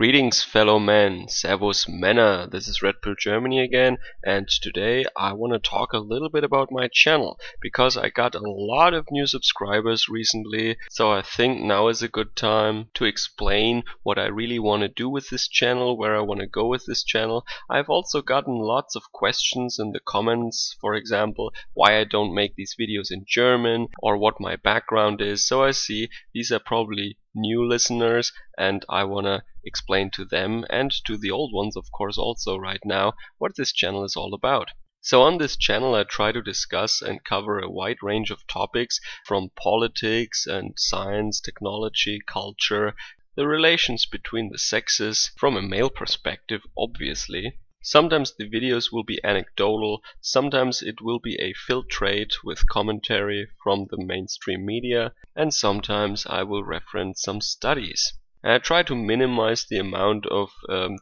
Greetings, fellow men, Servus Männer. This is Red Pill Germany again, and today I want to talk a little bit about my channel because I got a lot of new subscribers recently. So I think now is a good time to explain what I really want to do with this channel, where I want to go with this channel. I've also gotten lots of questions in the comments, for example, why I don't make these videos in German or what my background is. So I see these are probably new listeners, and I want to explain to them and to the old ones, of course, also right now what this channel is all about. So on this channel I try to discuss and cover a wide range of topics from politics and science, technology, culture, the relations between the sexes from a male perspective, obviously. Sometimes the videos will be anecdotal, sometimes it will be a filtrate with commentary from the mainstream media, and sometimes I will reference some studies. And I try to minimize the amount of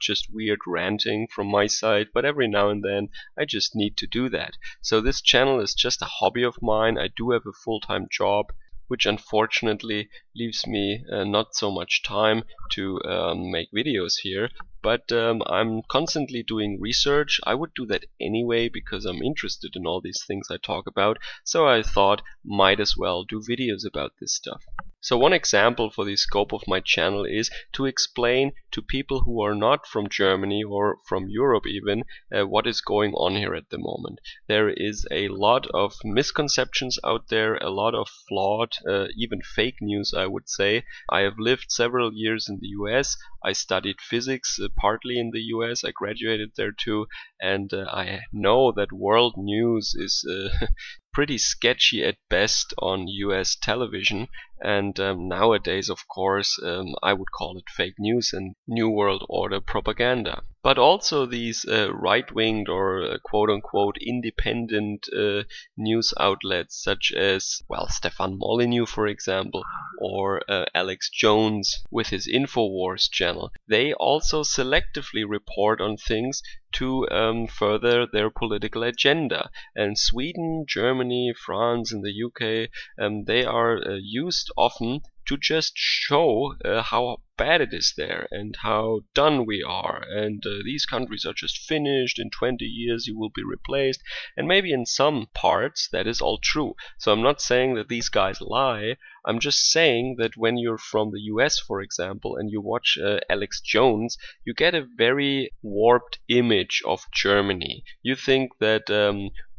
just weird ranting from my side, but every now and then I just need to do that. So this channel is just a hobby of mine. I do have a full-time job, which unfortunately leaves me not so much time to make videos here, but I'm constantly doing research. I would do that anyway because I'm interested in all these things I talk about, so I thought might as well do videos about this stuff. So one example for the scope of my channel is to explain to people who are not from Germany or from Europe even what is going on here at the moment. There is a lot of misconceptions out there, a lot of flawed, even fake news, I would say. I have lived several years in the US. I studied physics partly in the US. I graduated there too, and I know that world news is pretty sketchy at best on US television, and nowadays, of course, I would call it fake news and New World Order propaganda. But also these right-winged or quote-unquote independent news outlets such as, well, Stefan Molyneux, for example, or Alex Jones with his Infowars channel. They also selectively report on things to further their political agenda. And Sweden, Germany, France, and the UK, they are used often to just show how bad it is there and how done we are, and these countries are just finished. In 20 years you will be replaced, and maybe in some parts that is all true. So I'm not saying that these guys lie. I'm just saying that when you're from the US, for example, and you watch Alex Jones, you get a very warped image of Germany. You think that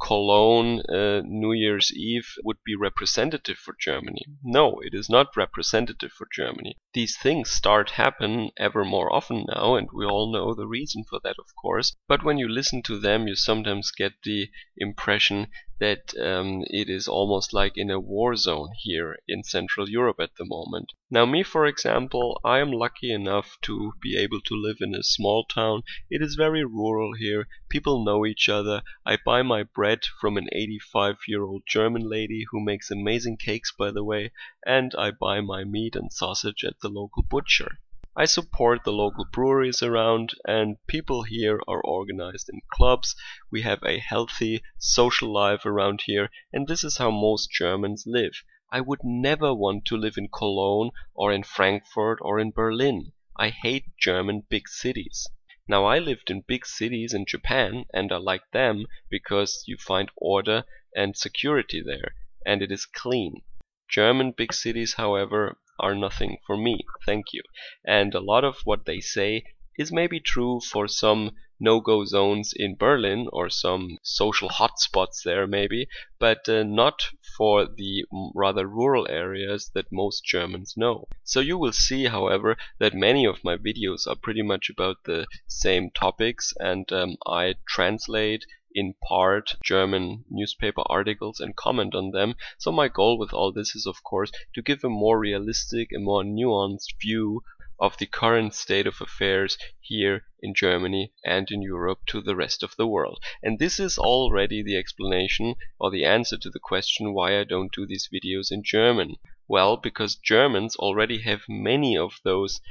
Cologne New Year's Eve would be representative for Germany. No, it is not representative for Germany. These things start happen ever more often now, and we all know the reason for that, of course. But when you listen to them, you sometimes get the impression that it is almost like in a war zone here in Central Europe at the moment. Now me, for example, I am lucky enough to be able to live in a small town. It is very rural here. People know each other. I buy my bread from an 85-year-old German lady who makes amazing cakes, by the way, and I buy my meat and sausage at the local butcher. I support the local breweries around, and people here are organized in clubs. We have a healthy social life around here, and this is how most Germans live. I would never want to live in Cologne or in Frankfurt or in Berlin. I hate German big cities. Now I lived in big cities in Japan, and I like them because you find order and security there, and it is clean. German big cities, however, are nothing for me, thank you. And a lot of what they say is maybe true for some no-go zones in Berlin or some social hotspots there maybe, but not for the rather rural areas that most Germans know. So you will see, however, that many of my videos are pretty much about the same topics, and I translate in part German newspaper articles and comment on them. So my goal with all this is, of course, to give a more realistic and more nuanced view of the current state of affairs here in Germany and in Europe to the rest of the world. And this is already the explanation or the answer to the question why I don't do these videos in German. Well, because Germans already have many of those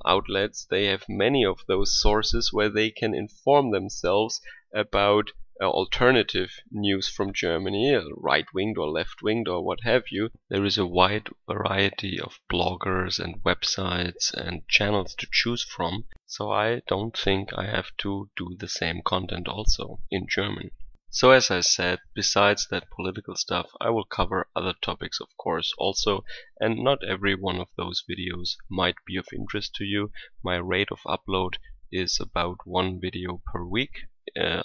outlets. They have many of those sources where they can inform themselves about alternative news from Germany, right-winged or left-winged or what have you. There is a wide variety of bloggers and websites and channels to choose from, so I don't think I have to do the same content also in German. So as I said, besides that political stuff, I will cover other topics of course also, and not every one of those videos might be of interest to you. My rate of upload is about one video per week.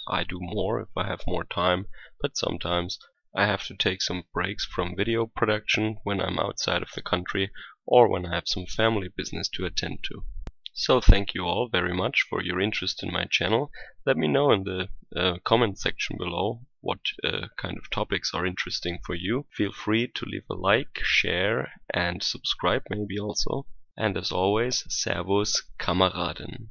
I do more if I have more time, but sometimes I have to take some breaks from video production when I'm outside of the country or when I have some family business to attend to. So thank you all very much for your interest in my channel. Let me know in the comment section below what kind of topics are interesting for you. Feel free to leave a like, share and subscribe maybe also. And as always, Servus Kameraden.